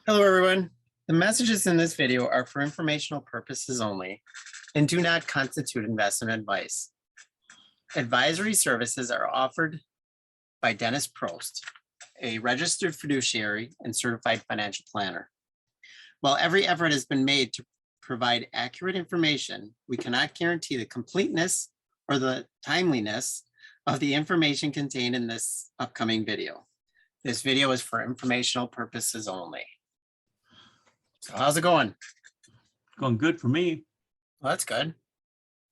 Hello, everyone. The messages in this video are for informational purposes only and do not constitute investment advice. Advisory services are offered by Dennis Prost, a registered fiduciary and certified financial planner. While every effort has been made to provide accurate information, we cannot guarantee the completeness or the timeliness of the information contained in this upcoming video. This video is for informational purposes only. So how's it going? Going good for me. Well, that's good.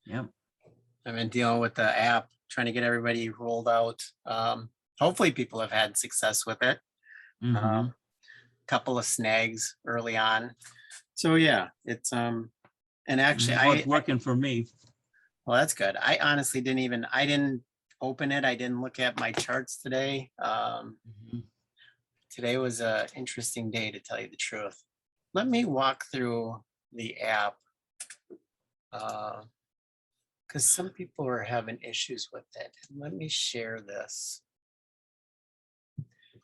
Yep. I've been dealing with the app, trying to get everybody rolled out. Hopefully people have had success with it. Couple of snags early on. So yeah, it's and actually It's working for me. Well, that's good. I honestly I didn't open it. I didn't look at my charts today. Today was an interesting day, to tell you the truth. Let me walk through the app because some people are having issues with it. Let me share this.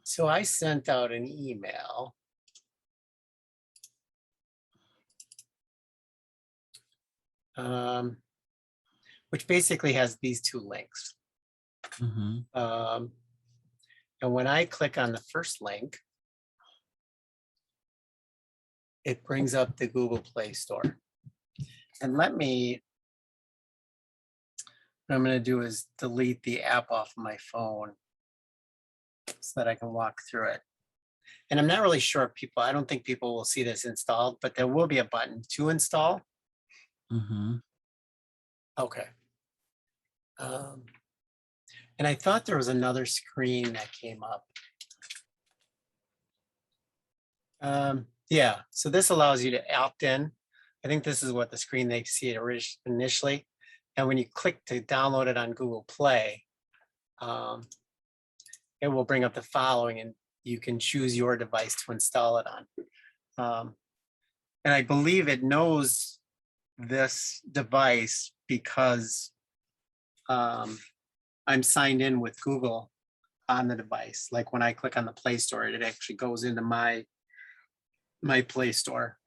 So I sent out an email. Which basically has these two links. And when I click on the first link, it brings up the Google Play Store. And what I'm going to do is delete the app off my phone so that I can walk through it. And I'm not really sure if I don't think people will see this installed, but there will be a button to install. Okay. And I thought there was another screen that came up. Yeah, so this allows you to opt in. I think this is what the screen they see it initially. And when you click to download it on Google Play, it will bring up the following and you can choose your device to install it on. And I believe it knows this device because I'm signed in with Google on the device. Like when I click on the Play Store, it actually goes into my Play Store.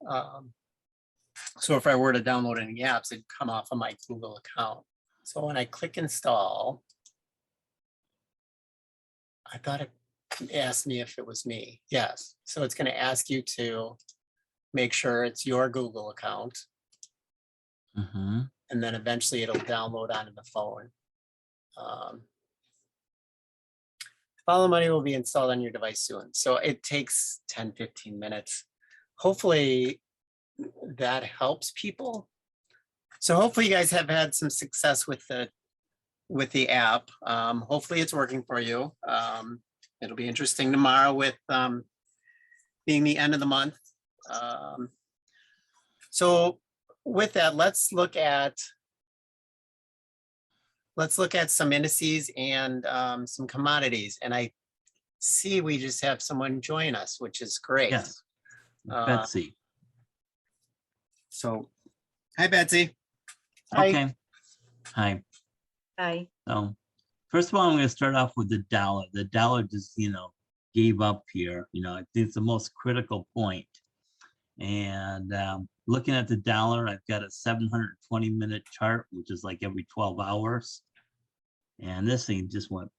So if I were to download any apps, it'd come off of my Google account. So when I click install, I thought it asked me if it was me. Yes. So it's going to ask you to make sure it's your Google account. And then eventually it'll download onto the phone. Follow Money will be installed on your device soon. So it takes 10-15 minutes. Hopefully that helps people. So hopefully you guys have had some success with the app. Hopefully it's working for you. It'll be interesting tomorrow with being the end of the month. So with that, let's look at some indices and some commodities. And I see we just have someone join us, which is great. Yes, Betsy. So, hi, Betsy. Hi. Okay. Hi. Hi. So, first of all, I'm going to start off with the dollar. The dollar just, gave up here. I think it's the most critical point. And looking at the dollar, I've got a 720-minute chart, which is like every 12 hours. And this thing just went.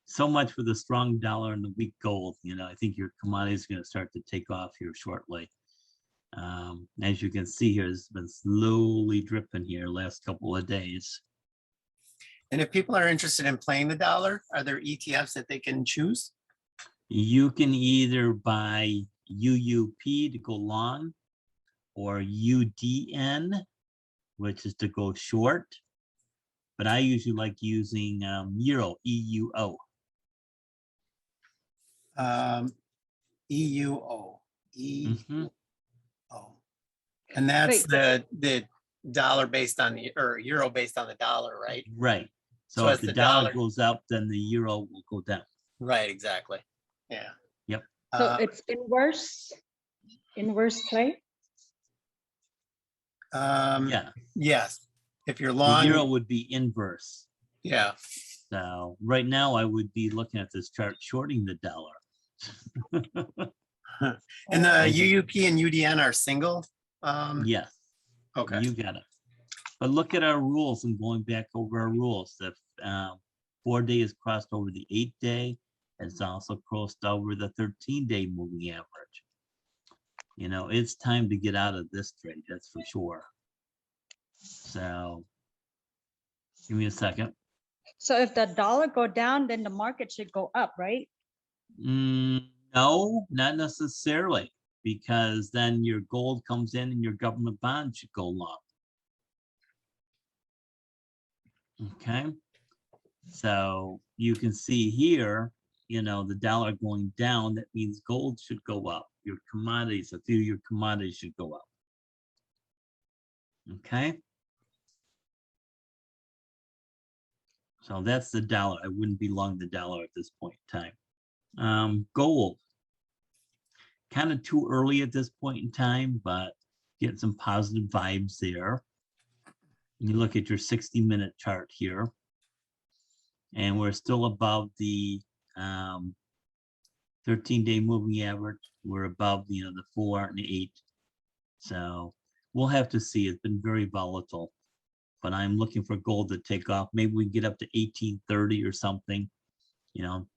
So much for the strong dollar and the weak gold. I think your commodity is going to start to take off here shortly. As you can see here, it's been slowly dripping here last couple of days. And if people are interested in playing the dollar, are there ETFs that they can choose? You can either buy UUP to go long or UDN, which is to go short. But I usually like using Euro, EUO. EUO. And that's the dollar based on or euro based on the dollar, right? Right. So if the dollar goes up, then the euro will go down. Right, exactly. Yeah. Yep. So it's inverse play? Yeah. Yes. If you're long, the euro would be inverse. Yeah. So right now I would be looking at this chart shorting the dollar. And the Thank you. UUP and UDN are single? Yes, Okay, you got it. But look at our rules and going back over our rules. The 4-day is crossed over the 8-day. It's also crossed over the 13-day moving average. You know, it's time to get out of this trade, that's for sure. So give me a second. So if the dollar go down, then the market should go up, right? No, not necessarily, because then your gold comes in and your government bond should go long. Okay, so you can see here, you know, the dollar going down, that means gold should go up. Your commodities, a few of your commodities should go up. Okay. So that's the dollar. I wouldn't be long the dollar at this point in time. Gold, kind of too early at this point in time, but get some positive vibes there. You look at your 60-minute chart here, and we're still above the 13-day moving average. We're above, you know, the 4 and the 8. So we'll have to see. It's been very volatile, but I'm looking for gold to take off. Maybe we can get up to 1830 or something, you know.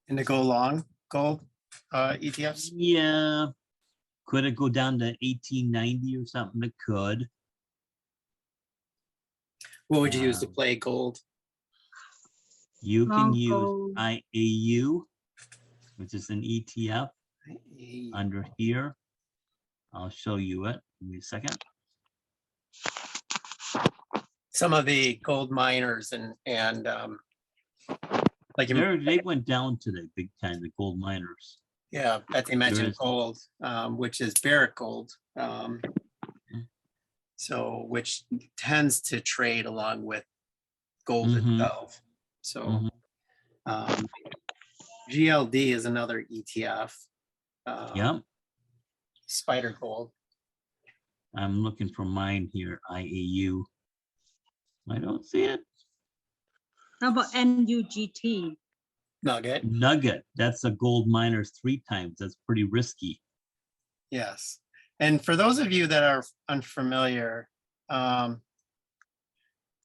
and to go long gold ETFs? Yeah. Could it go down to 1890 or something? It could. What would you use to Um, play gold? You can Long use gold. IAU, which is an ETF under here. I'll show you it. Give me a second. Some of the gold miners and like They went down today big time, the gold miners. yeah, that they mentioned is- gold, which is Barrick gold. So which tends to trade along with gold Mhm. itself. So Mhm. GLD is another ETF. Yep, Spider Gold. I'm looking for mine here, IAU. I don't see it. How about NUGT? Nugget. Nugget, that's a gold miners 3 times. That's pretty risky. Yes. And for those of you that are unfamiliar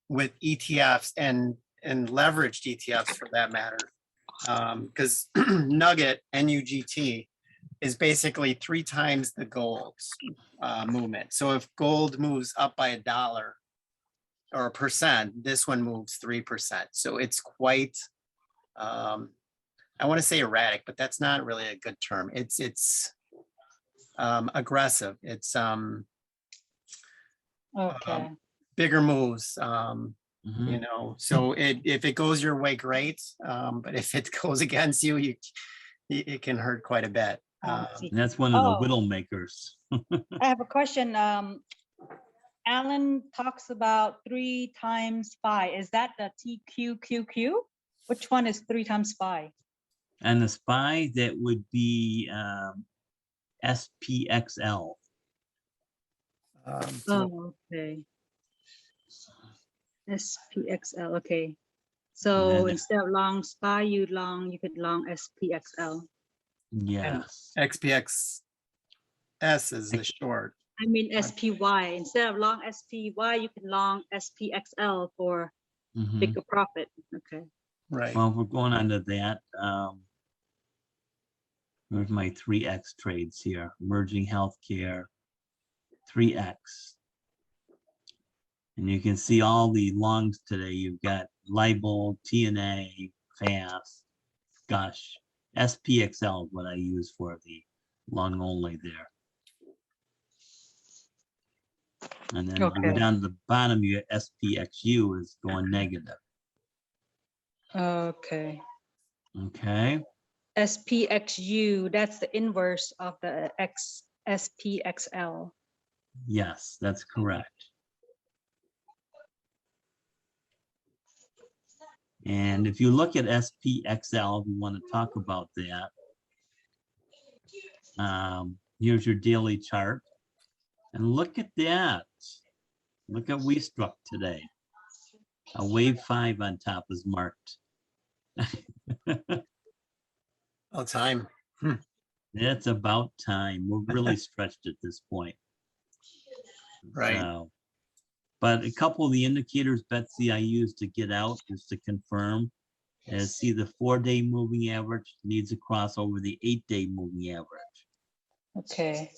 with ETFs and leveraged ETFs for that matter, because Nugget, NUGT, is basically 3 times the gold's movement. So if gold moves up by $1 or 1%, this one moves 3%. So it's quite, I want to say erratic, but that's not really a good term. It's aggressive. It's Okay. bigger moves. Mhm. You know, so if it goes your way, great. But if it goes against you, it can hurt quite a bit. See. And that's one of the Oh. whittle makers. I have a question. Alan talks about 3 times SPY. Is that the TQQQ? Which one is 3 times SPY? And the SPY, that would be SPXL. So Oh, okay. SPXL. Okay. So then- instead of long SPY, you could long SPXL. Yes. XPXS is the short. I mean SPY. Instead of long SPY, you can long SPXL for Mhm. bigger profit. Okay. Right. Well, we're going on to that. Where's my 3X trades here? Emerging healthcare, 3X. And you can see all the longs today. You've got Libel, TNA, FAST, gosh, SPXL is what I use for the long only there. And then if you go Okay. down to the bottom, you got SPXU is going negative. Okay. Okay. SPXU, that's the inverse of the SPXL. Yes, that's correct. And if you look at SPXL, we want to talk about that. Here's your daily chart. And look at that. Look at we struck today. A wave 5 on top is marked. All time. It's about time. We're really stretched at this point. Right. So, but a couple of the indicators, Betsy, I use to get out just to confirm is see the 4-day moving average needs to cross over the 8-day moving average. Okay.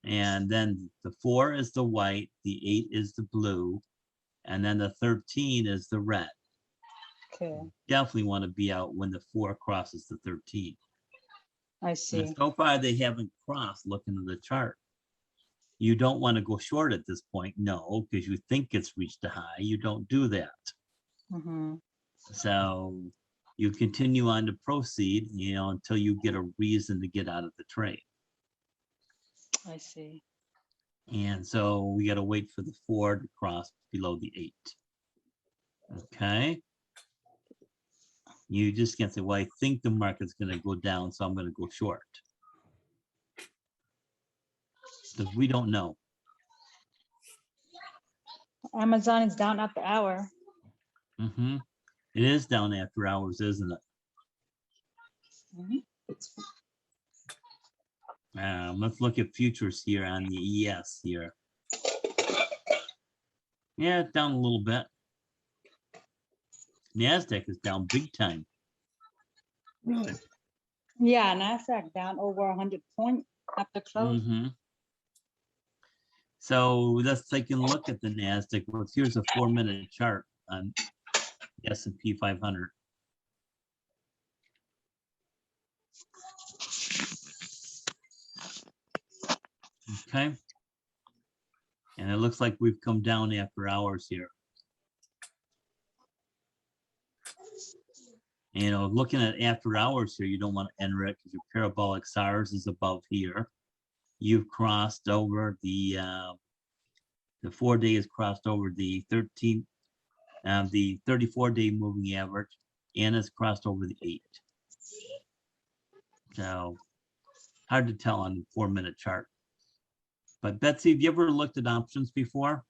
And then the 4 is the white, the 8 is the blue, and then the 13 is the red. Okay. Definitely want to be out when the 4 crosses the 13. I And see. so far, they haven't crossed looking at the chart. You don't want to go short at this point, no, because you think it's reached a high. You don't do that. Mm-hmm. So you continue on to proceed, until you get a reason to get out of the trade. I see. And so we got to wait for the 4 to cross below the 8. Okay. You just can't say, well, I think the market's going to go down, so I'm going to go short. Because we don't know. Amazon is down after hour. Mhm. It is down after hours, isn't it? Mhm. Let's look at futures here on the ES here. Yeah, it's down a little bit. NASDAQ is down big time. Really? Yeah, NASDAQ down over 100 points after close. Mhm. So let's take a look at the NASDAQ. Well, here's a 4-minute chart on the S&P 500. Okay. And it looks like we've come down after hours here. Looking at after hours here, you don't want to enter it because your parabolic SARS is above here. You've crossed over the 4 days crossed over the 13, the 34-day moving average, and it's crossed over the 8. So hard to tell on the 4-minute chart. But Betsy, have you ever looked at options before?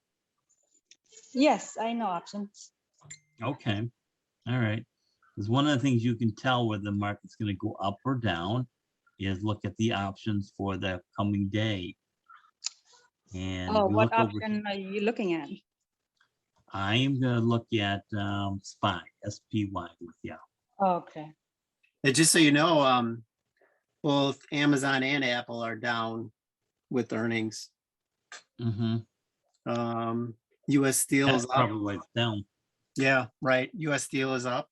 Yes, I know options. Okay. All right. Because one of the things you can tell whether the market's going to go up or down is look at the options for the coming day. And Oh, we what look over. option are you looking at? I'm going to look at SPY, SPY with you. Okay. And just so you know, both Amazon and Apple are down with earnings. Mm-hmm. US Steel That's is up. probably why it's down. Yeah, right. US Steel is up.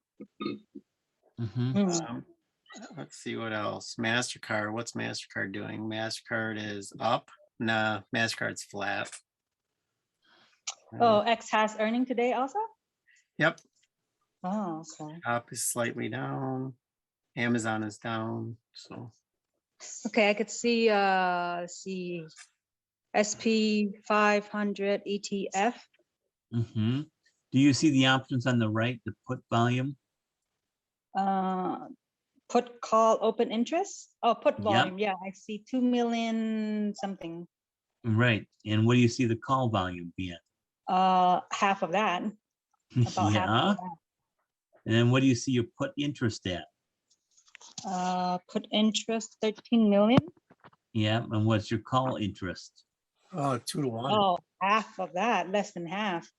Mm-hmm. Mm. Let's see what else. MasterCard. What's MasterCard doing? MasterCard is up. Nah, MasterCard's flat. Oh, X has earning today also? Yep. Oh, okay. Up is slightly down. Amazon is down. So Okay, I could see SP 500 ETF. Mm-hmm. Do you see the options on the right, the put volume? Put call open interest. Oh, put Yep. volume. Yeah, I see 2 million something. Right. And what do you see the call volume being? Half of that. About half Yeah. of And then what do you see your put interest at? that. Put interest 13 million. Yeah. And what's your call interest? oh, 2-1. Oh, half of that, less than half.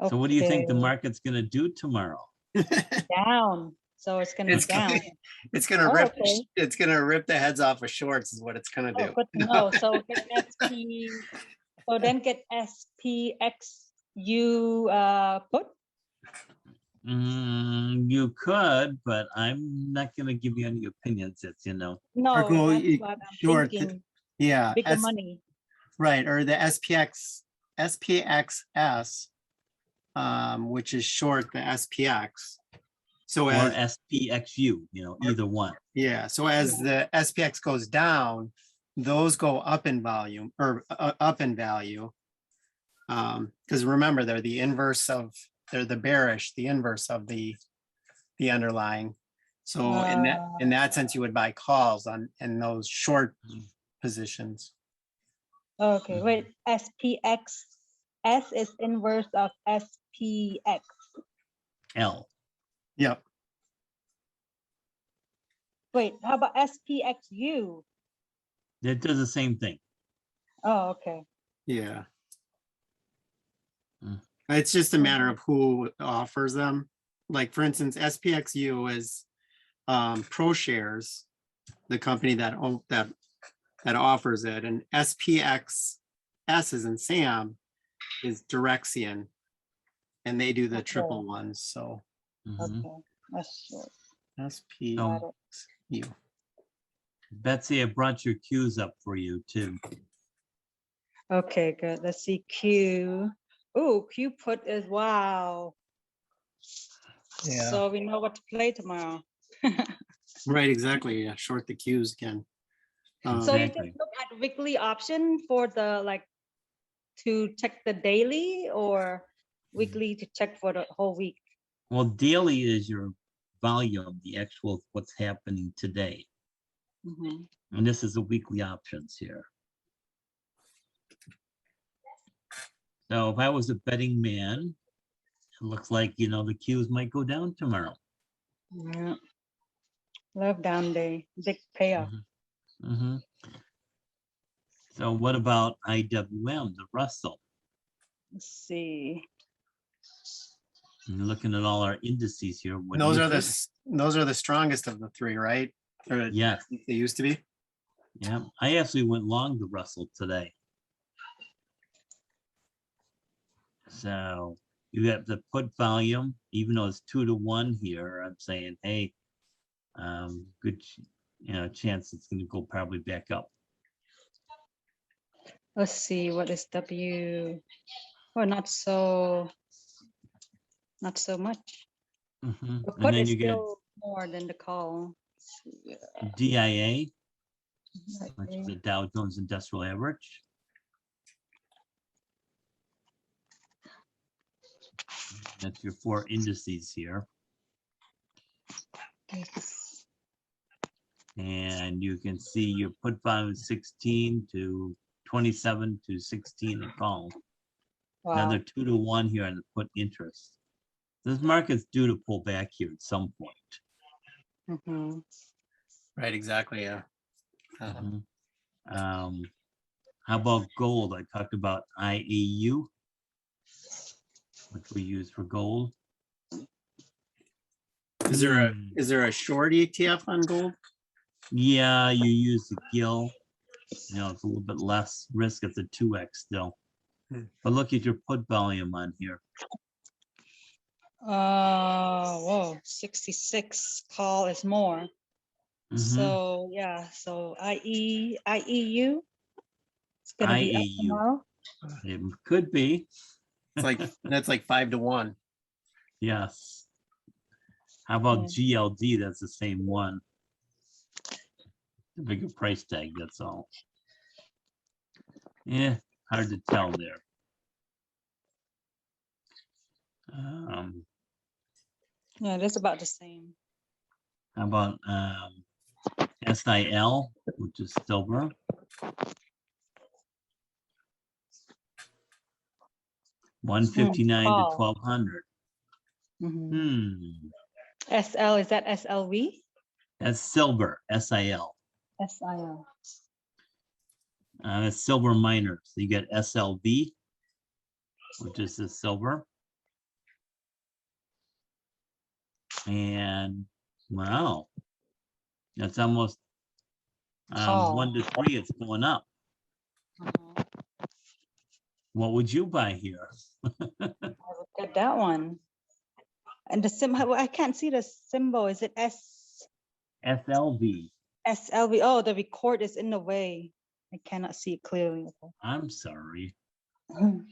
So what do you think the Okay, market's going to do tomorrow? down? So it's gonna be It's down. it's gonna Oh, rip. okay. It's gonna rip the heads off of shorts. Is what it's gonna Oh, do. good to know. So get SP. So then get SPXU put. You could, but I'm not going to give you any opinions. It's, No, go that's what I'm short. thinking. Yeah, Bigger money. right, or the SPXS, which is short the SPX. So or as SPXU, either one. yeah, so as the SPX goes down, those go up in volume or up in value. Because remember, they're the inverse of they're the bearish, the inverse of the underlying. So in that sense, you would buy calls on in those short positions. Okay, wait. SPX S is inverse of SPX. L. Yep. Wait, how about SPXU? It does the same thing. Oh, okay. Yeah. Mm. It's just a matter of who offers them. Like, for instance, SPXU is ProShares, the company that offers it, and SPXS is in Sam is Direxion, and they do the Okay. triple ones. So Mhm. Okay. That's short. SPXU. Betsy, I brought your cues up for you too. Okay, good. Let's see. Q. Oh, Q put is wow. Yeah. So we know what to play tomorrow. Right, exactly. Yeah, short the Qs again. So you Exactly. just look at weekly option for the like to check the daily or weekly to check for the whole week. Well, daily is your volume, the actual what's happening today. Mhm. And this is the weekly options here. So if I was a betting man, it looks like, you know, the cues might go down tomorrow. Yeah. Love down day, big payoff. Mhm. So what about IWM, the Russell? Let's see. And looking at all our indices here. What do Those you are think? those are the strongest of the three, right? Or Yes. they used to be. Yeah, I actually went long the Russell today. So you have the put volume, even though it's 2-1 here, I'm saying, hey, good, chance it's going to go probably back up. Let's see, what is W? Oh, not so much. Mhm. The And put then is you get still more than the call. DIA, Let's which is see. the Dow Jones Industrial Average. That's your 4 indices here. It's- And you can see your put volume is 16 to 27 to 16 and call. Another Wow. 2-1 here on the put interest. This market's due to pull back here at some point. Mhm. Right, exactly. Yeah. Mhm. How about gold? I talked about IAU, which we use for gold. Is there Hmm. a short ETF on gold? Yeah, you use the gill. You know, it's a little bit less risk. It's a 2x still. Hmm. But look at your put volume on here. Whoa, 66 call is more. Mhm. So yeah, so IEU, it's gonna be up IAU. tomorrow. It could be. It's like that's like 5-1. Yes. How about Yeah. GLD? That's the same one. The bigger price tag, that's all. Yeah, hard to tell there. Yeah, it is about the same. How about SIL, which is silver? $159 to Call. 1200. Mhm. Hmm, SL, is that SLV? that's silver, SIL. SIL. That's silver miners. So you got SLV, which is the silver. And wow, that's almost Call. 1 to 3. It's going up. Mhm. What would you buy here? I would get that one. And the symbol, I can't see the symbol. Is it SLV. SLV? Oh, the record is in the way. I cannot see it clearly. I'm sorry. Um,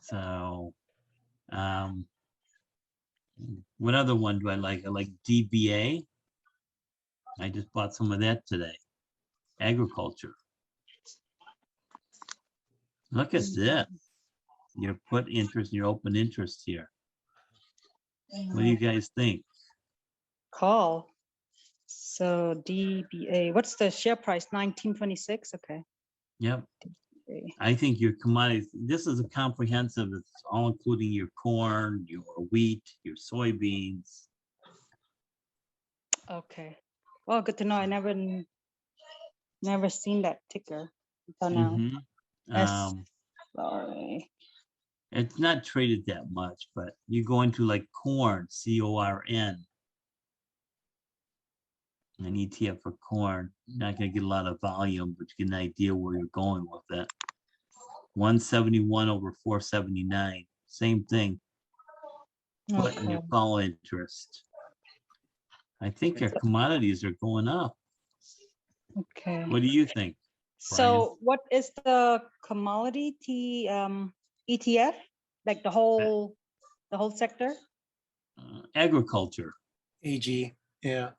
So, what other one do I like? I like DBA. I just bought some of that today. Agriculture. Look at this. Your put interest, your open interest here. What do you guys think? Call. So DBA, what's the share price? 1926. Okay. Yep. Okay. I think your commodities, this is a comprehensive, it's all including your corn, your wheat, your soybeans, Okay. Well, good to know. I never seen that ticker until now. Mhm. S Um, sorry. it's not traded that much, but you go into like corn, CORN, an ETF for corn, you're not going to get a lot of volume, but you get an idea where you're going with it. 171 over 479, same thing. Put in your Okay. call interest. I think your commodities are going up. Okay. What do you think? So what is the commodity ETF? Like the whole sector? Agriculture. AG, yeah.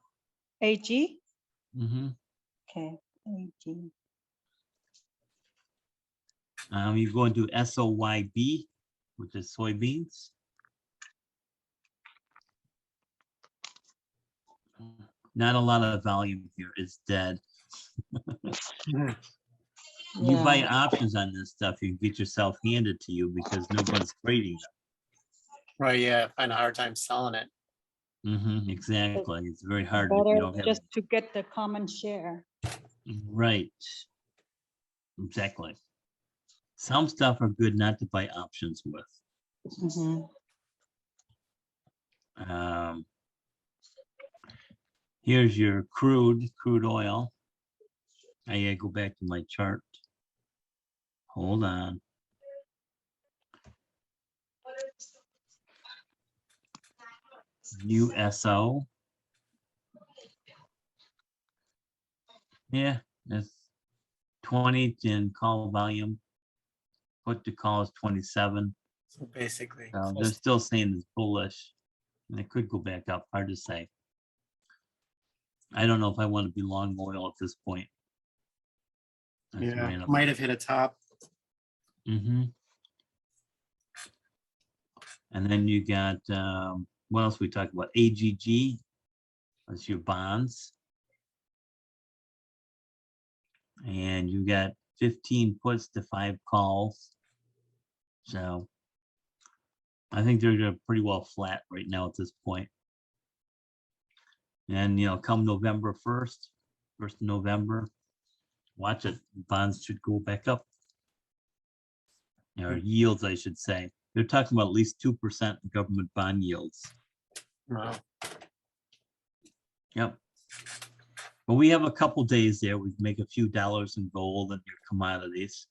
AG? Hmm. Okay. AG. You go into SOYB, which is soybeans. Not a lot of volume here. It's dead. Mhm. You buy Yeah. options on this stuff, you get yourself handed to you because nobody's trading Right, yeah, I find a hard time selling it. them. Exactly. It's very hard if you Better don't have. just to get the common share. Right. Exactly. Some stuff are good not to buy options with. Mhm. Um, here's your crude oil. I gotta go back to my chart. Hold on. USO. Yeah, that's 20 in call volume. Put to call is 27. So basically, So they're close- still saying it's bullish. And it could go back up. Hard to say. I don't know if I want to be long oil at this point. yeah, might have hit a top. Mm-hmm. And then you got what else we talked about? AGG. That's your bonds. And you got 15 puts to 5 calls. So I think they're pretty well flat right now at this point. And come November 1st of November, watch it. Bonds should go back up. Or yields, I should say. They're talking about at least 2% government bond yields. Wow. Yep. But we have a couple days there. We can make a few dollars in gold and your commodities.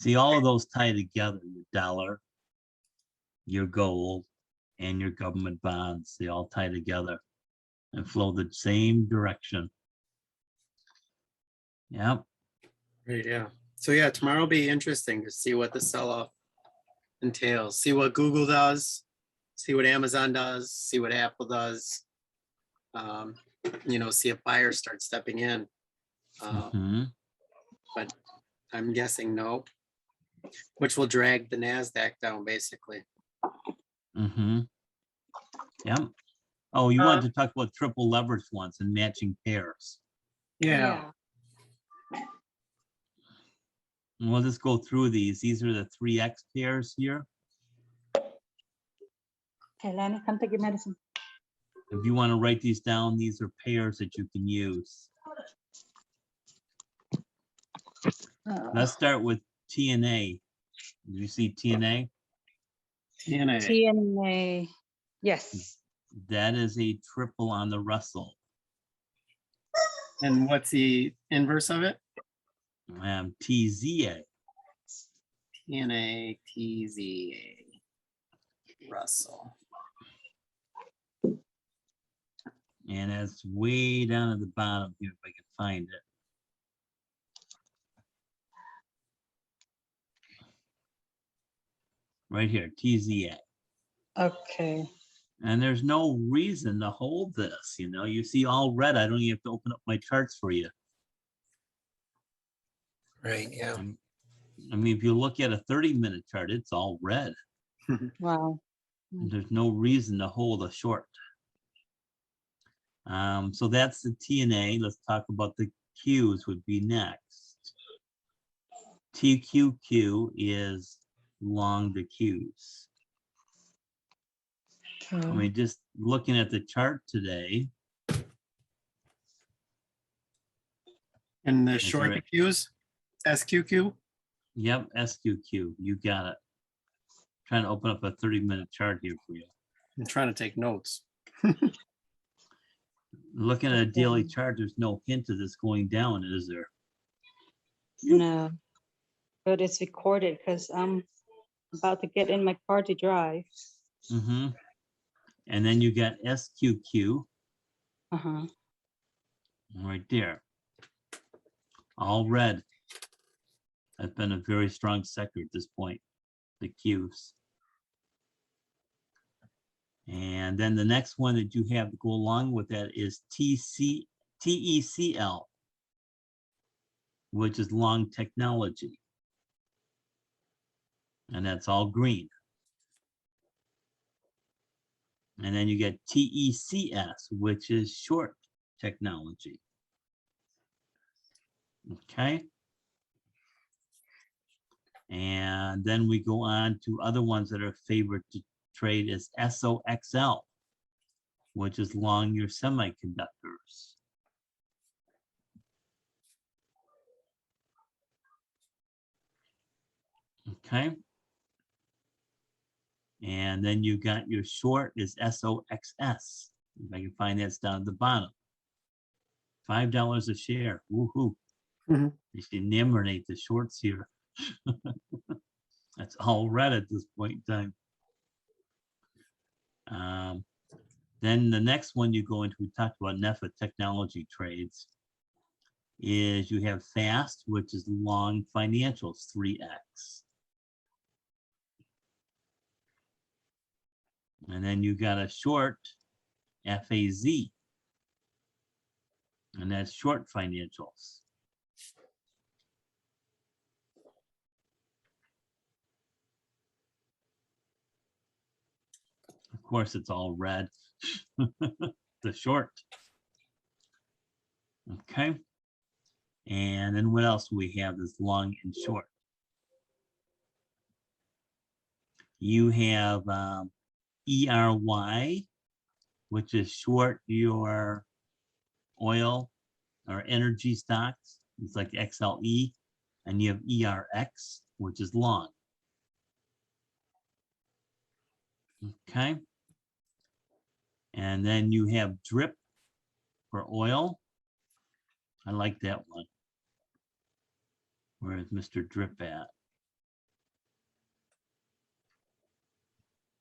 See, all of those tie together, your dollar, your gold, and your government bonds. They all tie together and flow the same direction. Yep. Right, yeah. So yeah, tomorrow will be interesting to see what the sell-off entails. See what Google does, see what Amazon does, see what Apple does. See if buyers start stepping in. Mhm. But I'm guessing no, which will drag the NASDAQ down basically. Mm-hmm. Yep. Oh, you wanted to talk about triple leverage ones and matching pairs. Yeah. And we'll just go through these. These are the 3X pairs here. Okay, Lenny, come take your medicine. If you want to write these down, these are pairs that you can use. Let's start with TNA. Do you see TNA? TNA. TNA. Yes. That is a triple on the Russell. And what's the inverse of it? TZA. TNA, TZA, Russell. And it's way down at the bottom here if I can find it. Right here, TZA. Okay. And there's no reason to hold this. You see all red. I don't even have to open up my charts for you. Right, yeah. I mean, if you look at a 30-minute chart, it's all red. Wow. There's no reason to hold a short. So that's the TNA. Let's talk about the Qs would be next. TQQ is long the Qs. I Okay. mean, just looking at the chart today, And the That's short right. Qs, SQQ. Yep, SQQ, you got it. Trying to open up a 30-minute chart here for you. I'm trying to take notes. Looking at a daily chart, there's no hint of this going down, is there? No, but it's recorded because I'm about to get in my car to drive. Mm-hmm. And then you got SQQ Uh-huh. right there. All red. That's been a very strong sector at this point, the Qs. And then the next one that you have to go along with that is TECL, which is long technology. And that's all green. And then you get TECS, which is short technology. Okay. And then we go on to other ones that are favored to trade is SOXL, which is long your semiconductors. Okay. And then you got your short is SOXS. If I can find that's down at the bottom. $5 a share. Woohoo. Mhm. You should enumerate the shorts here. That's all red at this point in time. Then the next one you go into, we talked about NEFA technology trades, is you have FAST, which is long financials, 3X. And then you got a short FAZ, and that's short financials. Of course, it's all red. The short. Okay. And then what else do we have that's long and short? You have ERY, which is short your oil or energy stocks. It's like XLE. And you have ERX, which is long. Okay. And then you have DRIP for oil. I like that one. Where is Mr. DRIP at?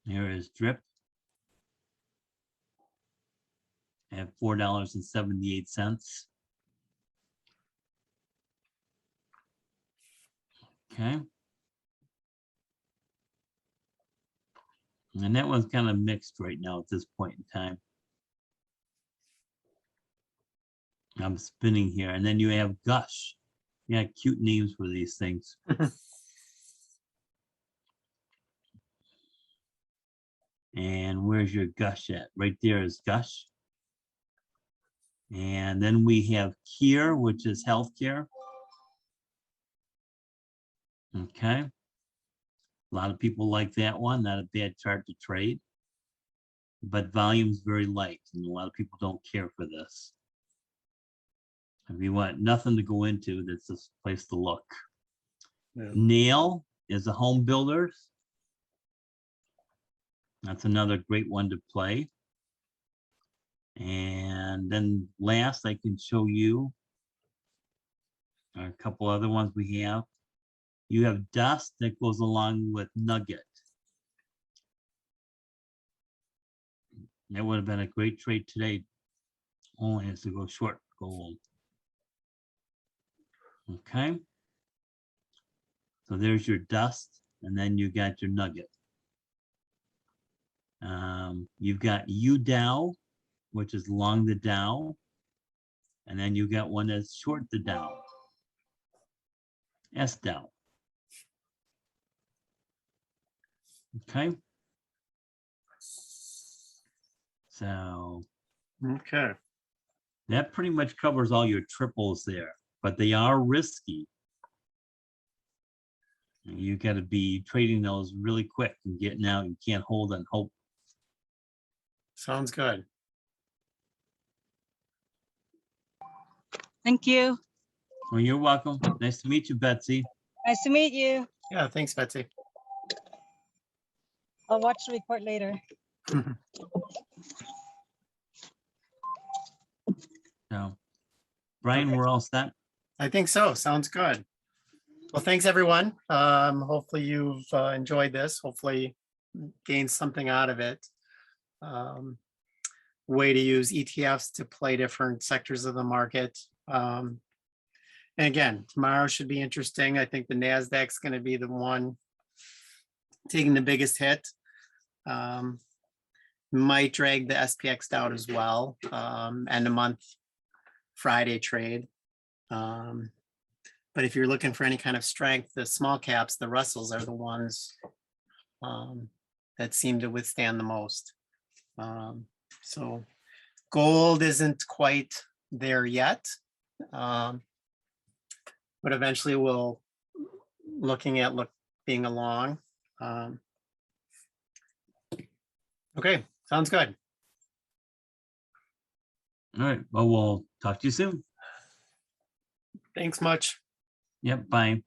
Here is DRIP at $4.78. Okay. And that one's kind of mixed right now at this point in time. I'm spinning here. And then you have Gush. Yeah, cute names for these things. And where's your Gush at? Right there is Gush. And then we have Kier, which is healthcare. Okay. A lot of people like that one. Not a bad chart to trade. But volume's very light, and a lot of people don't care for this. If you want nothing to go into, that's this place to look. Yeah. Nail is a home builders. That's another great one to play. And then last, I can show you a couple other ones we have. You have Dust that goes along with Nugget. That would have been a great trade today. Only has to go short gold. Okay. So there's your Dust, and then you got your Nugget. You've got UDOW, which is long the Dow, and then you got one that's short the Dow. SDOW. Okay. So Okay. that pretty much covers all your triples there, but they are risky. You got to be trading those really quick and getting out. You can't hold and hope. Sounds good. Thank you. Well, you're welcome. Nice to meet you, Betsy. Nice to meet you. Yeah, thanks, Betsy. I'll watch the report later. So, Brian, Okay. we're all set. I think so. Sounds good. Well, thanks, everyone. Hopefully you've enjoyed this. Hopefully gained something out of it. Way to use ETFs to play different sectors of the market. And again, tomorrow should be interesting. I think the NASDAQ's going to be the one taking the biggest hit. Might drag the SPX down as well. End of month Friday trade. But if you're looking for any kind of strength, the small caps, the Russells are the ones that seem to withstand the most. So gold isn't quite there yet. But eventually we'll looking at being along. Okay, sounds good. All right. Well, we'll talk to you soon. Thanks much. Yep. Bye.